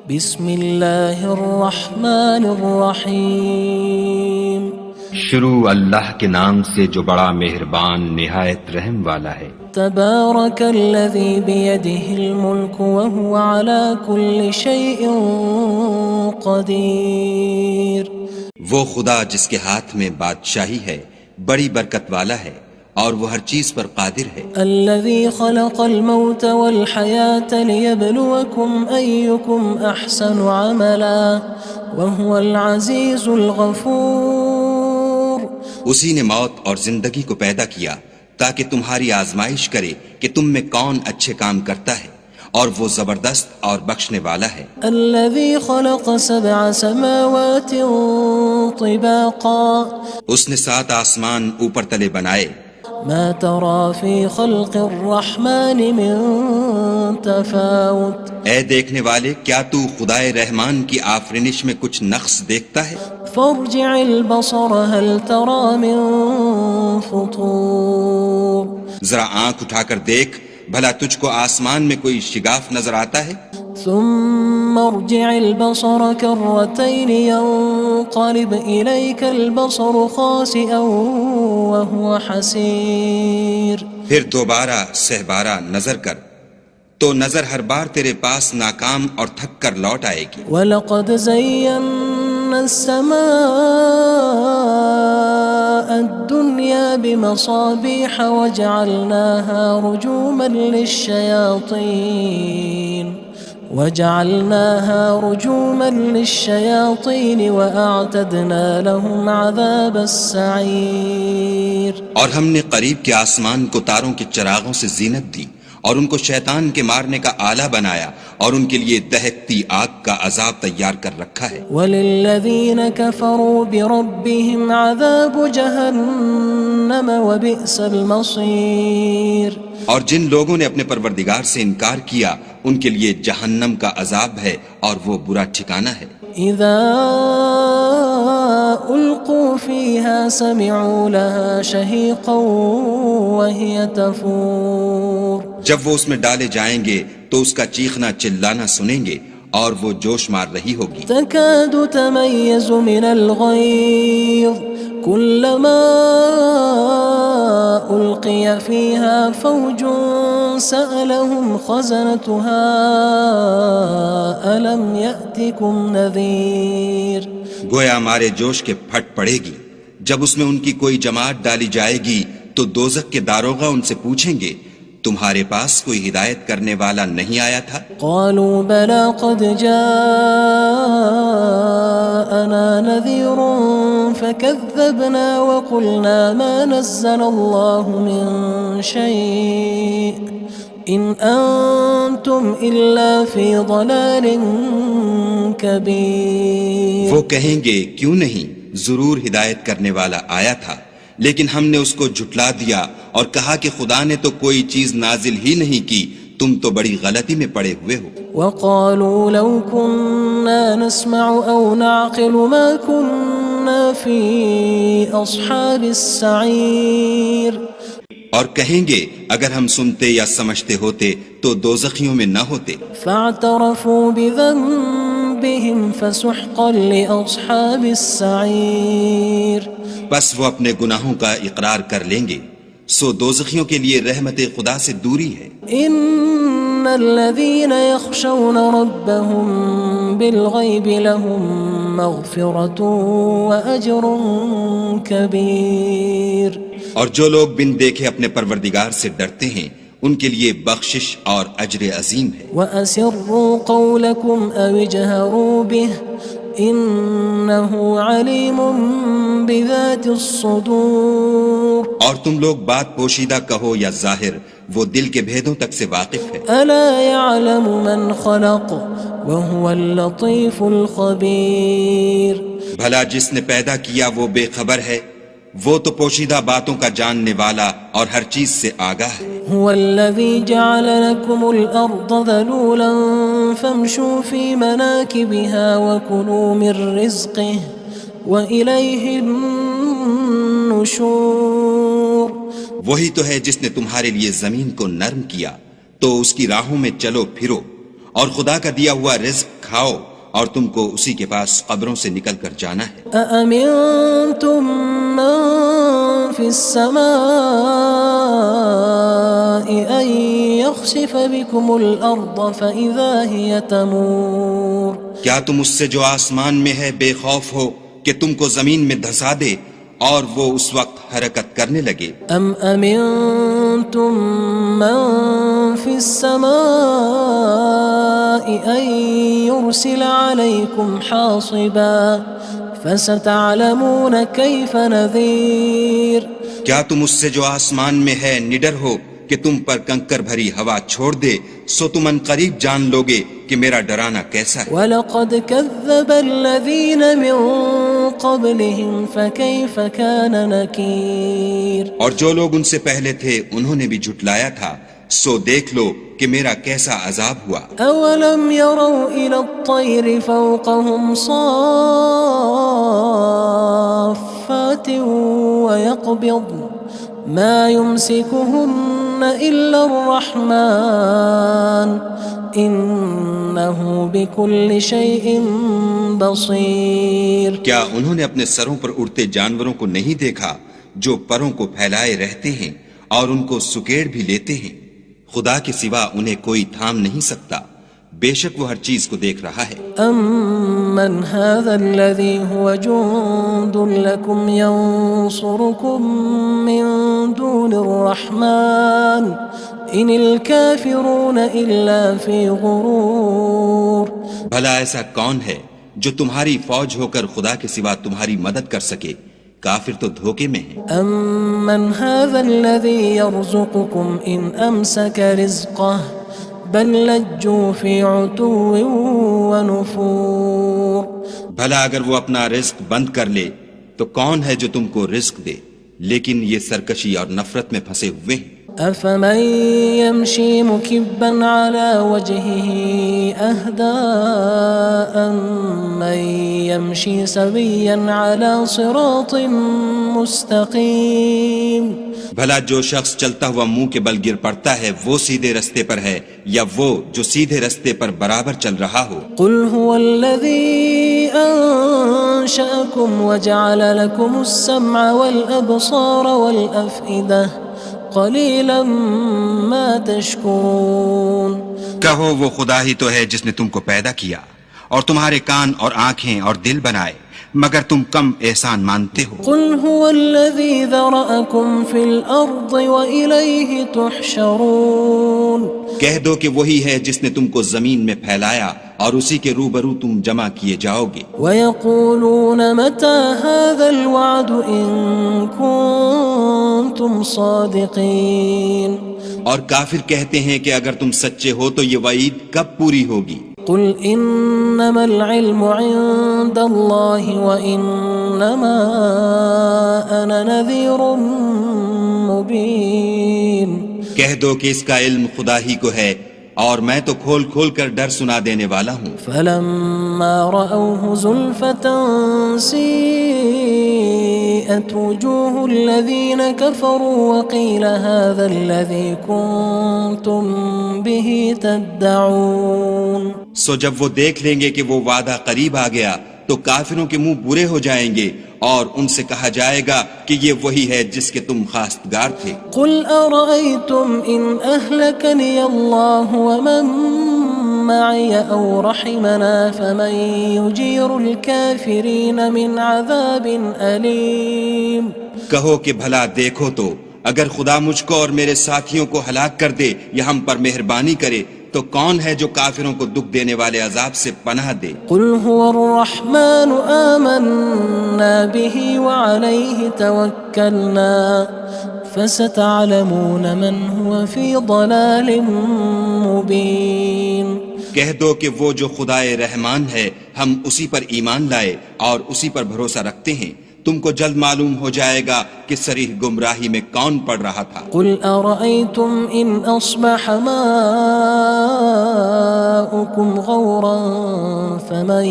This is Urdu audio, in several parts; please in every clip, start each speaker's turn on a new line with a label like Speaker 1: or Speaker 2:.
Speaker 1: بسم اللہ الرحمن الرحیم
Speaker 2: شروع اللہ کے نام سے جو بڑا مہربان نہایت رحم والا ہے۔
Speaker 1: تبارک الذی بیدہ الملک وہو علی کل شیء قدیر۔
Speaker 3: وہ خدا جس کے ہاتھ میں بادشاہی ہے بڑی برکت والا ہے اور وہ ہر چیز پر قادر ہے۔
Speaker 1: الذي خلق الموت والحياة ليبلوكم أيكم أحسن عملا وهو العزيز الغفور۔
Speaker 3: اسی نے موت اور زندگی کو پیدا کیا تاکہ تمہاری آزمائش کرے کہ تم میں کون اچھے کام کرتا ہے، اور وہ زبردست اور بخشنے والا ہے۔
Speaker 1: الذي خلق 7 سماوات طباقا۔
Speaker 3: اس نے 7 آسمان اوپر تلے بنائے۔
Speaker 1: ما ترى في خلق الرحمن من تفاوت۔
Speaker 3: اے دیکھنے والے، کیا تو خدائے رحمان کی آفرینش میں کچھ نقص دیکھتا ہے؟
Speaker 1: فارجع البصر هل ترى من فطور۔
Speaker 3: ذرا آنکھ اٹھا کر دیکھ، بھلا تجھ کو آسمان میں کوئی شگاف نظر آتا ہے؟
Speaker 1: ثم ارجع البصر كرتين ينقلب إليك البصر خاسئا وهو حسير۔
Speaker 3: پھر دوبارہ سہبارہ نظر کر تو نظر ہر بار تیرے پاس ناکام اور تھک کر لوٹ آئے گی۔
Speaker 1: وَلَقَدْ زَيَّنَّا السَّمَاءَ الدُّنْيَا بِمَصَابِيحَ وَجَعَلْنَاهَا رُجُومًا لِلشَّيَاطِينِ وَأَعْتَدْنَا لَهُمْ عَذَابَ السَّعِيرِ۔
Speaker 3: اور ہم نے قریب کے آسمان کو تاروں کے چراغوں سے زینت دی اور ان کو شیطان کے مارنے کا آلہ بنایا، اور ان کے لیے دہکتی آگ کا عذاب تیار کر رکھا ہے۔
Speaker 1: وَلِلَّذِينَ كَفَرُوا بِرَبِّهِمْ عَذَابُ جَهَنَّمَ وَبِئْسَ الْمَصِيرُ۔
Speaker 3: اور جن لوگوں نے اپنے پروردگار سے انکار کیا ان کے لیے جہنم کا عذاب ہے اور وہ برا ٹھکانہ ہے۔
Speaker 1: اذا القوا فيها سمعوا لها شهيقا وهي تفور۔
Speaker 3: جب وہ اس میں ڈالے جائیں گے تو اس کا چیخنا چلانا سنیں گے اور وہ جوش مار رہی ہوگی۔
Speaker 1: تكاد تميز من الغيظ كلما ألقي فيها فوج سألهم خزنتها ألم يأتكم نذير۔
Speaker 3: گویا مارے جوش کے پھٹ پڑے گی۔ جب اس میں ان کی کوئی جماعت ڈالی جائے گی تو دوزخ کے داروغہ ان سے پوچھیں گے تمہارے پاس کوئی ہدایت کرنے والا نہیں آیا تھا؟
Speaker 1: قالوا بلى قد جاءنا نذير فكذبنا وقلنا ما نزل الله من شيء إن أنتم إلا في ضلال كبير۔
Speaker 3: وہ کہیں گے کیوں نہیں، ضرور ہدایت کرنے والا آیا تھا، لیکن ہم نے اس کو جھٹلا دیا اور کہا کہ خدا نے تو کوئی چیز نازل ہی نہیں کی، تم تو بڑی غلطی میں پڑے ہوئے ہو۔
Speaker 1: وقالوا لو كنا نسمع أو نعقل ما كنا في أصحاب السعير۔
Speaker 3: اور کہیں گے اگر ہم سنتے یا سمجھتے ہوتے تو دوزخیوں میں نہ ہوتے۔
Speaker 1: فاعترفوا بذنبهم فسحقا لأصحاب السعير۔
Speaker 3: بس وہ اپنے گناہوں کا اقرار کر لیں گے، سو دوزخیوں کے لیے رحمت خدا سے دوری ہے۔
Speaker 1: ان الذين يخشون ربهم بالغيب لهم مغفرة وأجر كبير۔
Speaker 3: اور جو لوگ بن دیکھے اپنے پروردگار سے ڈرتے ہیں ان کے لیے بخشش اور اجر عظیم ہے۔
Speaker 1: وَأَسِرُّوا قَوْلَكُمْ أَوِ اجْهَرُوا بِهِ إِنَّهُ عَلِيمٌ بِذَاتِ الصُّدُورِ۔
Speaker 3: اور تم لوگ بات پوشیدہ کہو یا ظاہر، وہ دل کے بھیدوں تک سے واقف ہے۔
Speaker 1: أَلَا يَعْلَمُ مَنْ خَلَقَ وَهُوَ اللَّطِيفُ الْخَبِيرُ۔
Speaker 3: بھلا جس نے پیدا کیا وہ بے خبر ہے، وہ تو پوشیدہ باتوں کا جاننے والا اور ہر چیز سے آگاہ ہے۔
Speaker 1: هو الذي جعل لكم الأرض ذلولا فامشوا في مناكبها وكلوا من رزقه وإليه النشور۔
Speaker 3: وہی تو ہے جس نے تمہارے لیے زمین کو نرم کیا تو اس کی راہوں میں چلو پھرو اور خدا کا دیا ہوا رزق کھاؤ اور تم کو اسی کے پاس قبروں سے نکل کر جانا ہے۔
Speaker 1: أأمنتم من في السماء أن يخسف بكم الأرض فإذا هي تمور
Speaker 3: کیا تم اس سے جو آسمان میں ہے بے خوف ہو کہ تم کو زمین میں دھسا دے اور وہ اس وقت حرکت کرنے لگے؟
Speaker 1: أم أمنتم من في السماء أن يرسل عليكم حاصبا فستعلمون كيف نذير
Speaker 3: کیا تم اس سے جو آسمان میں ہے نڈر ہو کہ تم پر کنکر بھری ہوا چھوڑ دے، سو تم ان قریب جان لوگے کہ میرا ڈرانا کیسا ہے۔
Speaker 1: وَلَقَدْ كَذَّبَ الَّذِينَ مِن قَبْلِهِمْ فَكَيْفَ كَانَ نَكِيرٌ
Speaker 3: اور جو لوگ ان سے پہلے تھے انہوں نے بھی جھٹلایا تھا، سو دیکھ لو کہ میرا کیسا عذاب ہوا۔
Speaker 1: أَوَلَمْ يَرَوْا إِلَى الطَّيْرِ فَوْقَهُمْ صَافَّاتٍ وَيَقْبِضْنَ مَا يُمْسِكُهُنَّ إِلَّا الرَّحْمَنُ إِنَّهُ بِكُلِّ شَيْءٍ بَصِيرٌ
Speaker 3: کیا انہوں نے اپنے سروں پر اڑتے جانوروں کو نہیں دیکھا جو پروں کو پھیلائے رہتے ہیں اور ان کو سکیڑ بھی لیتے ہیں؟ خدا کے سوا انہیں کوئی تھام نہیں سکتا، بے شک وہ ہر چیز کو دیکھ رہا ہے۔
Speaker 1: أَمَّنْ هَذَا الَّذِي هُوَ جُندٌ لَكُمْ يَنصُرُكُم مِّن دُونِ الرَّحْمَنِ إِنِ الْكَافِرُونَ إِلَّا فِي غُرُورٍ
Speaker 3: بھلا ایسا کون ہے جو تمہاری فوج ہو کر خدا کے سوا تمہاری مدد کر سکے؟ کافر تو دھوکے میں ہیں۔
Speaker 1: أَمَّنْ هَذَا الَّذِي يَرْزُقُكُمْ إِنْ أَمْسَكَ رِزْقَهُ بَلْ لَجُّوا فِي عُتُوٍّ وَنُفُورٍ
Speaker 3: بھلا اگر وہ اپنا رزق بند کر لے تو کون ہے جو تم کو رزق دے؟ لیکن یہ سرکشی اور نفرت میں پھنسے ہوئے ہیں۔
Speaker 1: أَفَمَن يَمْشِي مُكِبًّا عَلَى وَجْهِهِ أَهْدَىٰ أَمَّن يَمْشِي سَوِيًّا عَلَى صِرَاطٍ مُّسْتَقِيمٍ
Speaker 3: بھلا جو شخص چلتا ہوا منہ کے بل گر پڑتا ہے وہ سیدھے رستے پر ہے یا وہ جو سیدھے رستے پر برابر چل رہا ہو؟
Speaker 1: قُلْ هُوَ الَّذِي أَنشَأَكُمْ وَجَعَلَ لَكُمُ السَّمْعَ وَالْأَبْصَارَ وَالْأَفْئِدَةَ قَلِيلًا مَا تَشْكُرُونَ
Speaker 3: کہو وہ خدا ہی تو ہے جس نے تم کو پیدا کیا اور تمہارے کان اور آنکھیں اور دل بنائے، مگر تم کم احسان مانتے ہو۔
Speaker 1: قُلْ هُوَ الَّذِي ذَرَأَكُمْ فِي الْأَرْضِ وَإِلَيْهِ تُحْشَرُونَ
Speaker 3: کہہ دو کہ وہی ہے جس نے تم کو زمین میں پھیلایا اور اسی کے روبرو تم جمع کیے جاؤ گے۔
Speaker 1: وَيَقُولُونَ مَتَى هَذَا الْوَعْدُ إِن كُنتُمْ صَادِقِينَ
Speaker 3: اور کافر کہتے ہیں کہ اگر تم سچے ہو تو یہ وعید کب پوری ہوگی؟
Speaker 1: قُلْ إِنَّمَا الْعِلْمُ عِندَ اللَّهِ وَإِنَّمَا أَنَا نَذِيرٌ مُّبِينٌ
Speaker 3: کہہ دو کہ اس کا علم خدا ہی کو ہے اور میں تو کھول کھول کر ڈر سنا دینے والا ہوں۔
Speaker 1: فَلَمَّا رَأَوْهُ زُلْفَةً سِيئَتْ وُجُوهُ الَّذِينَ كَفَرُوا وَقِيلَ هَذَا الَّذِي كُنتُم بِهِ تَدَّعُونَ
Speaker 3: سو جب وہ دیکھ لیں گے کہ وہ وعدہ قریب آ گیا تو کافروں کے منہ برے ہو جائیں گے اور ان سے کہا جائے گا کہ یہ وہی ہے جس کے تم خواستگار تھے۔
Speaker 1: قُلْ أَرَأَيْتُمْ إِنْ أَهْلَكَنِيَ اللَّهُ وَمَن مَّعِيَ أَوْ رَحِمَنَا فَمَن يُجِيرُ الْكَافِرِينَ مِنْ عَذَابٍ أَلِيمٍ
Speaker 3: کہو کہ بھلا دیکھو تو اگر خدا مجھ کو اور میرے ساتھیوں کو ہلاک کر دے یا ہم پر مہربانی کرے تو کون ہے جو کافروں کو دکھ دینے والے عذاب سے پناہ دے؟
Speaker 1: قُلْ هُوَ الرَّحْمَنُ آمَنَّا بِهِ وَعَلَيْهِ تَوَكَّلْنَا فَسَتَعْلَمُونَ مَنْ هُوَ فِي ضَلَالٍ مُّبِينٍ
Speaker 3: کہہ دو کہ وہ جو خدائے رحمان ہے ہم اسی پر ایمان لائے اور اسی پر بھروسہ رکھتے ہیں، تم کو جلد معلوم ہو جائے گا کہ صریح گمراہی میں کون پڑ رہا تھا۔
Speaker 1: قُلْ أَرَأَيْتُمْ إِنْ أَصْبَحَ مَاؤُكُمْ غَوْرًا فَمَن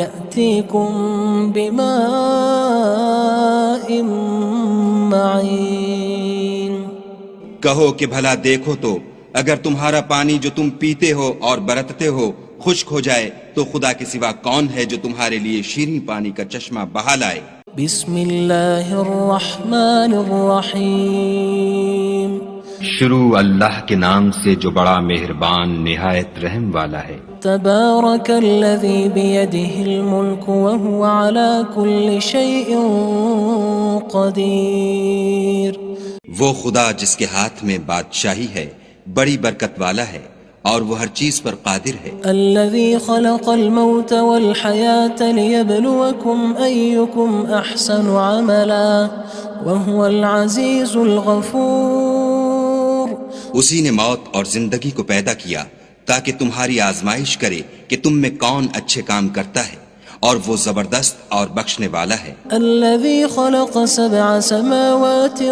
Speaker 1: يَأْتِيكُم بِمَاءٍ مَّعِينٍ
Speaker 3: کہو کہ بھلا دیکھو تو اگر تمہارا پانی جو تم پیتے ہو اور برتتے ہو خشک ہو جائے تو خدا کے سوا کون ہے جو تمہارے لیے شیریں پانی کا چشمہ بہا لائے؟
Speaker 1: بسم اللہ الرحمن الرحیم
Speaker 2: شروع اللہ کے نام سے جو بڑا مہربان نہایت رحم والا ہے۔
Speaker 1: تبارک الذی بیدہ الملک وہو علی کل شیء قدیر۔
Speaker 3: وہ خدا جس کے ہاتھ میں بادشاہی ہے بڑی برکت والا ہے اور وہ ہر چیز پر قادر ہے۔
Speaker 1: الذي خلق الموت والحياة ليبلوكم أيكم أحسن عملا وهو العزيز الغفور۔
Speaker 3: اسی نے موت اور زندگی کو پیدا کیا تاکہ تمہاری آزمائش کرے کہ تم میں کون اچھے کام کرتا ہے، اور وہ زبردست اور بخشنے والا ہے۔
Speaker 1: الذي خلق 7 سماوات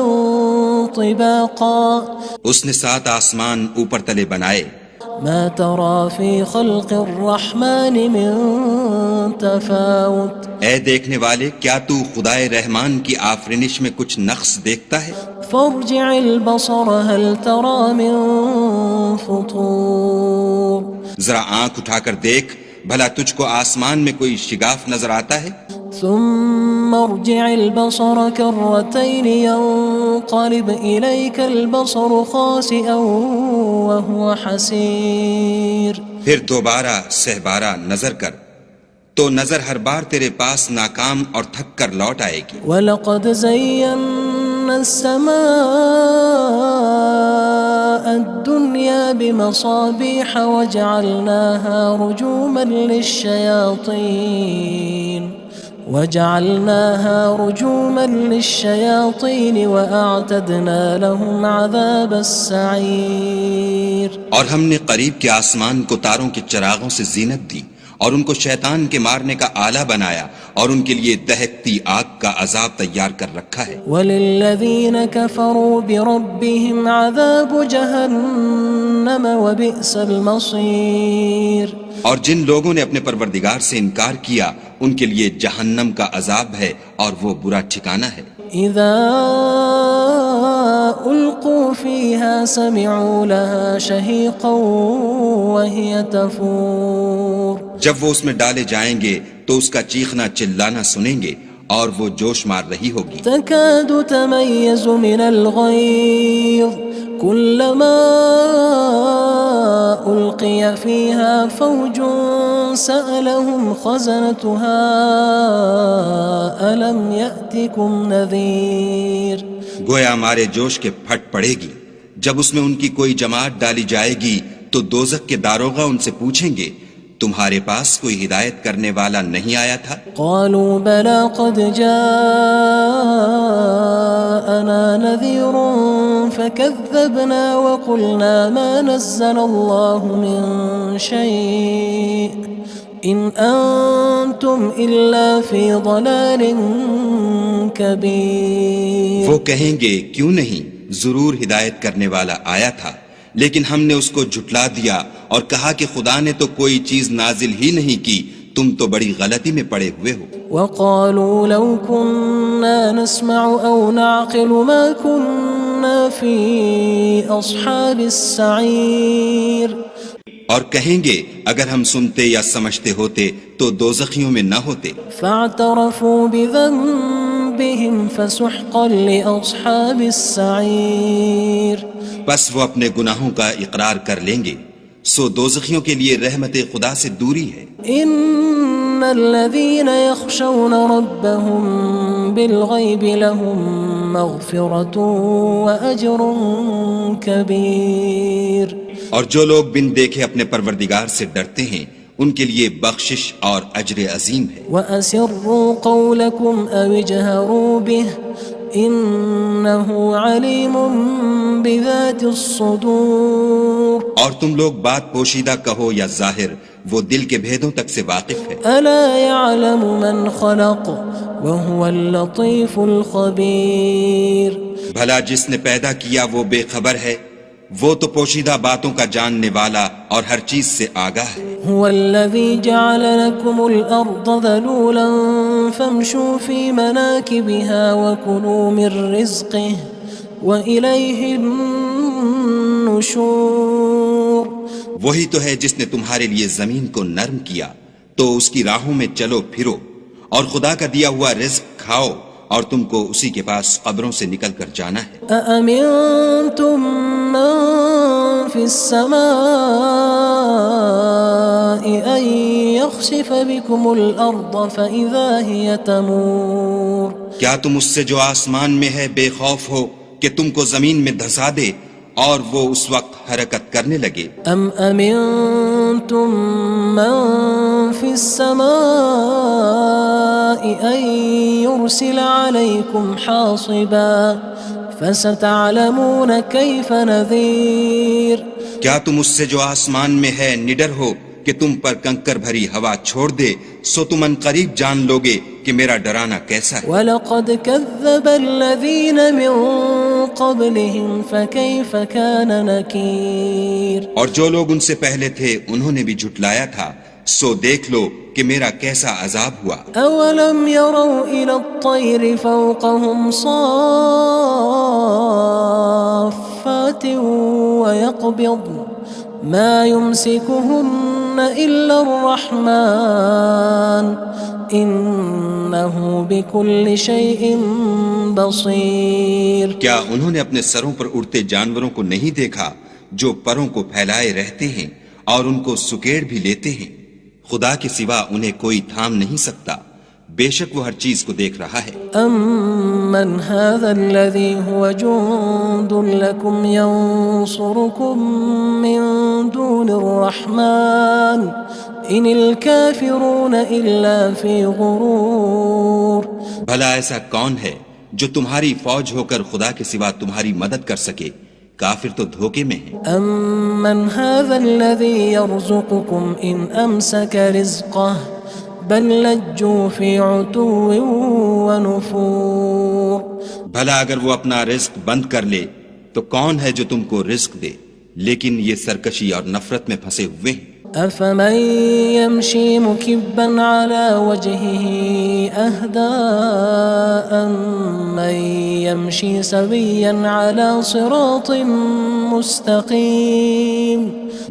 Speaker 1: طباقا۔
Speaker 3: اس نے 7 آسمان اوپر تلے بنائے۔
Speaker 1: ما ترى في خلق الرحمن من تفاوت۔
Speaker 3: اے دیکھنے والے، کیا تو خدائے رحمان کی آفرینش میں کچھ نقص دیکھتا ہے؟
Speaker 1: فارجع البصر هل ترى من فطور۔
Speaker 3: ذرا آنکھ اٹھا کر دیکھ، بھلا تجھ کو آسمان میں کوئی شگاف نظر آتا ہے؟
Speaker 1: ثم ارجع البصر كرتين ينقلب إليك البصر خاسئا وهو حسير۔
Speaker 3: پھر دوبارہ سہبارہ نظر کر تو نظر ہر بار تیرے پاس ناکام اور تھک کر لوٹ آئے گی۔
Speaker 1: وَلَقَدْ زَيَّنَّا السَّمَاءَ الدُّنْيَا بِمَصَابِيحَ وَجَعَلْنَاهَا رُجُومًا لِلشَّيَاطِينِ وَأَعْتَدْنَا لَهُمْ عَذَابَ السَّعِيرِ۔
Speaker 3: اور ہم نے قریب کے آسمان کو تاروں کے چراغوں سے زینت دی اور ان کو شیطان کے مارنے کا آلہ بنایا، اور ان کے لیے دہکتی آگ کا عذاب تیار کر رکھا ہے۔
Speaker 1: وَلِلَّذِينَ كَفَرُوا بِرَبِّهِمْ عَذَابُ جَهَنَّمَ وَبِئْسَ الْمَصِيرُ۔
Speaker 3: اور جن لوگوں نے اپنے پروردگار سے انکار کیا ان کے لیے جہنم کا عذاب ہے اور وہ برا ٹھکانہ ہے۔
Speaker 1: اذا القوا فيها سمعوا لها شهيقا وهي تفور۔
Speaker 3: جب وہ اس میں ڈالے جائیں گے تو اس کا چیخنا چلانا سنیں گے اور وہ جوش مار رہی ہوگی۔
Speaker 1: تكاد تميز من الغيظ كلما ألقي فيها فوج سألهم خزنتها ألم يأتكم نذير۔
Speaker 3: گویا ہمارے جوش کے پھٹ پڑے گی جب اس میں ان کی کوئی جماعت ڈالی جائے گی تو دوزخ کے داروغہ ان سے پوچھیں گے تمہارے پاس کوئی ہدایت کرنے والا نہیں آیا تھا؟
Speaker 1: قالوا بلى قد جاءنا نذير فكذبنا وقلنا ما نزل الله من شيء إن أنتم إلا في ضلال كبير۔
Speaker 3: وہ کہیں گے کیوں نہیں، ضرور ہدایت کرنے والا آیا تھا، لیکن ہم نے اس کو جھٹلا دیا اور کہا کہ خدا نے تو کوئی چیز نازل ہی نہیں کی، تم تو بڑی غلطی میں پڑے ہوئے ہو۔
Speaker 1: وقالوا لو كنا نسمع أو نعقل ما كنا في أصحاب السعير۔
Speaker 3: اور کہیں گے اگر ہم سنتے یا سمجھتے ہوتے تو دوزخیوں میں نہ ہوتے۔
Speaker 1: فاعترفوا بذنبهم فسحقا لأصحاب السعير۔
Speaker 3: بس وہ اپنے گناہوں کا اقرار کر لیں گے، سو دوزخیوں کے لیے رحمت خدا سے دوری ہے۔
Speaker 1: ان الذين يخشون ربهم بالغيب لهم مغفرة وأجر كبير۔
Speaker 3: اور جو لوگ بن دیکھے اپنے پروردگار سے ڈرتے ہیں ان کے لیے بخشش اور اجر عظیم ہے۔
Speaker 1: وَأَسِرُّوا قَوْلَكُمْ أَوِ اجْهَرُوا بِهِ إِنَّهُ عَلِيمٌ بِذَاتِ الصُّدُورِ۔
Speaker 3: اور تم لوگ بات پوشیدہ کہو یا ظاہر، وہ دل کے بھیدوں تک سے واقف ہے۔
Speaker 1: أَلَا يَعْلَمُ مَنْ خَلَقَ وَهُوَ اللَّطِيفُ الْخَبِيرُ۔
Speaker 3: بھلا جس نے پیدا کیا وہ بے خبر ہے، وہ تو پوشیدہ باتوں کا جاننے والا اور ہر چیز سے آگاہ ہے۔
Speaker 1: هو الذي جعل لكم الأرض ذلولا فامشوا في مناكبها وكلوا من رزقه وإليه النشور۔ النشور
Speaker 3: وہی تو ہے جس نے تمہارے لیے زمین کو نرم کیا تو اس کی راہوں میں چلو پھرو، اور خدا کا دیا ہوا رزق کھاؤ، اور تم کو اسی کے پاس قبروں سے نکل کر جانا ہے۔
Speaker 1: أأمنتم من في السماء أن يخسف بكم الأرض فإذا هي تمور
Speaker 3: کیا تم اس سے جو آسمان میں ہے بے خوف ہو کہ تم کو زمین میں دھسا دے اور وہ اس وقت حرکت کرنے لگے؟
Speaker 1: أم أمنتم من في السماء أن يرسل عليكم حاصبا فستعلمون كيف نذير
Speaker 3: کیا تم اس سے جو آسمان میں ہے نڈر ہو کہ تم پر کنکر بھری ہوا چھوڑ دے، سو تم ان قریب جان لوگے کہ میرا ڈرانا کیسا ہے۔
Speaker 1: وَلَقَدْ كَذَّبَ الَّذِينَ مِن قَبْلِهِمْ فَكَيْفَ كَانَ نَكِيرٌ
Speaker 3: اور جو لوگ ان سے پہلے تھے انہوں نے بھی جھٹلایا تھا، سو دیکھ لو کہ میرا کیسا عذاب ہوا۔
Speaker 1: أَوَلَمْ يَرَوْا إِلَى الطَّيْرِ فَوْقَهُمْ صَافَّاتٍ وَيَقْبِضْنَ مَا يُمْسِكُهُنَّ إِلَّا الرَّحْمَنُ إِنَّهُ بِكُلِّ شَيْءٍ بَصِيرٌ
Speaker 3: کیا انہوں نے اپنے سروں پر اڑتے جانوروں کو نہیں دیکھا جو پروں کو پھیلائے رہتے ہیں اور ان کو سکیڑ بھی لیتے ہیں؟ خدا کے سوا انہیں کوئی تھام نہیں سکتا، بے شک وہ ہر چیز کو دیکھ رہا ہے۔
Speaker 1: أَمَّنْ هَذَا الَّذِي هُوَ جُندٌ لَكُمْ يَنصُرُكُم مِّن دُونِ الرَّحْمَنِ إِنِ الْكَافِرُونَ إِلَّا فِي غُرُورٍ
Speaker 3: بھلا ایسا کون ہے جو تمہاری فوج ہو کر خدا کے سوا تمہاری مدد کر سکے؟ کافر تو دھوکے میں ہیں۔
Speaker 1: أَمَّنْ هَذَا الَّذِي يَرْزُقُكُمْ إِنْ أَمْسَكَ رِزْقَهُ بَلْ لَجُّوا فِي عُتُوٍّ وَنُفُورٍ
Speaker 3: بھلا اگر وہ اپنا رزق بند کر لے تو کون ہے جو تم کو رزق دے؟ لیکن یہ سرکشی اور نفرت میں پھنسے ہوئے ہیں۔
Speaker 1: أَفَمَن يَمْشِي مُكِبًّا عَلَى وَجْهِهِ أَهْدَىٰ أَمَّن يَمْشِي سَوِيًّا عَلَى صِرَاطٍ مُّسْتَقِيمٍ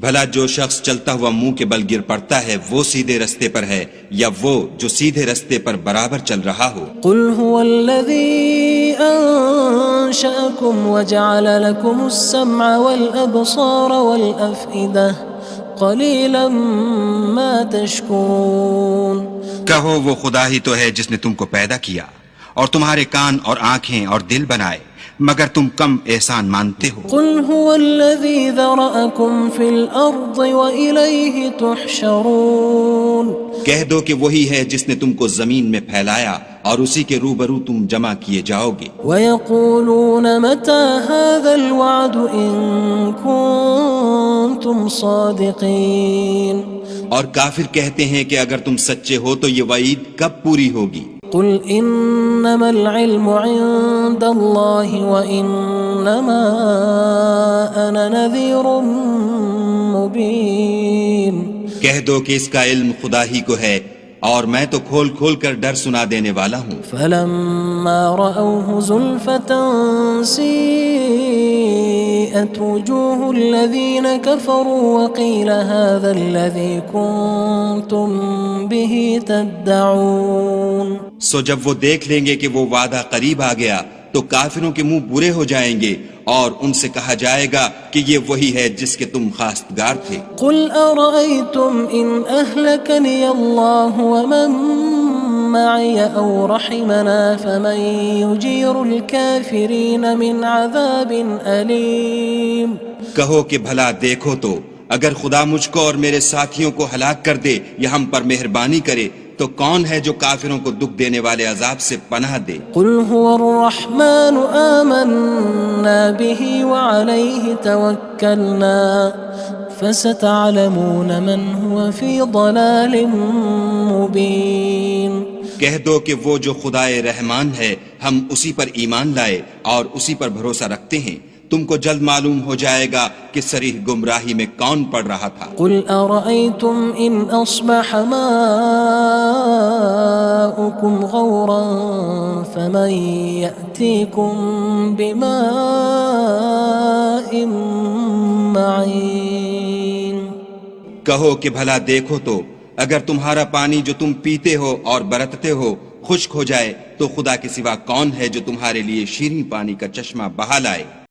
Speaker 3: بھلا جو شخص چلتا ہوا منہ کے بل گر پڑتا ہے وہ سیدھے رستے پر ہے یا وہ جو سیدھے رستے پر برابر چل رہا ہو؟
Speaker 1: قُلْ هُوَ الَّذِي أَنشَأَكُمْ وَجَعَلَ لَكُمُ السَّمْعَ وَالْأَبْصَارَ وَالْأَفْئِدَةَ قَلِيلًا مَا تَشْكُرُونَ
Speaker 3: کہو وہ خدا ہی تو ہے جس نے تم کو پیدا کیا اور تمہارے کان اور آنکھیں اور دل بنائے، مگر تم کم احسان مانتے ہو۔
Speaker 1: قُلْ هُوَ الَّذِي ذَرَأَكُمْ فِي الْأَرْضِ وَإِلَيْهِ تُحْشَرُونَ
Speaker 3: کہہ دو کہ وہی ہے جس نے تم کو زمین میں پھیلایا اور اسی کے روبرو تم جمع کیے جاؤ گے۔
Speaker 1: وَيَقُولُونَ مَتَى هَذَا الْوَعْدُ إِن كُنتُمْ صَادِقِينَ
Speaker 3: اور کافر کہتے ہیں کہ اگر تم سچے ہو تو یہ وعید کب پوری ہوگی؟
Speaker 1: قُلْ إِنَّمَا الْعِلْمُ عِندَ اللَّهِ وَإِنَّمَا أَنَا نَذِيرٌ مُّبِينٌ
Speaker 3: کہہ دو کہ اس کا علم خدا ہی کو ہے اور میں تو کھول کھول کر ڈر سنا دینے والا ہوں۔
Speaker 1: فَلَمَّا رَأَوْهُ زُلْفَةً سِيئَتْ وُجُوهُ الَّذِينَ كَفَرُوا وَقِيلَ هَذَا الَّذِي كُنتُم بِهِ تَدَّعُونَ
Speaker 3: سو جب وہ دیکھ لیں گے کہ وہ وعدہ قریب آ گیا تو کافروں کے منہ برے ہو جائیں گے اور ان سے کہا جائے گا کہ یہ وہی ہے جس کے تم خواستگار تھے۔
Speaker 1: قُلْ أَرَأَيْتُمْ إِنْ أَهْلَكَنِيَ اللَّهُ وَمَن مَّعِيَ أَوْ رَحِمَنَا فَمَن يُجِيرُ الْكَافِرِينَ مِنْ عَذَابٍ أَلِيمٍ
Speaker 3: کہو کہ بھلا دیکھو تو اگر خدا مجھ کو اور میرے ساتھیوں کو ہلاک کر دے یا ہم پر مہربانی کرے تو کون ہے جو کافروں کو دکھ دینے والے عذاب سے پناہ دے؟
Speaker 1: قُلْ هُوَ الرَّحْمَنُ آمَنَّا بِهِ وَعَلَيْهِ تَوَكَّلْنَا فَسَتَعْلَمُونَ مَنْ هُوَ فِي ضَلَالٍ مُّبِينٍ
Speaker 3: کہہ دو کہ وہ جو خدائے رحمان ہے ہم اسی پر ایمان لائے اور اسی پر بھروسہ رکھتے ہیں، تم کو جلد معلوم ہو جائے گا کہ صریح گمراہی میں کون پڑ رہا تھا۔
Speaker 1: قُلْ أَرَأَيْتُمْ إِنْ أَصْبَحَ مَاؤُكُمْ غَوْرًا فَمَن يَأْتِيكُم بِمَاءٍ
Speaker 3: کہو کہ بھلا دیکھو تو اگر تمہارا پانی جو تم پیتے ہو اور برتتے ہو خشک ہو جائے تو خدا کے سوا کون ہے جو تمہارے لیے شیریں پانی کا چشمہ بہا لائے؟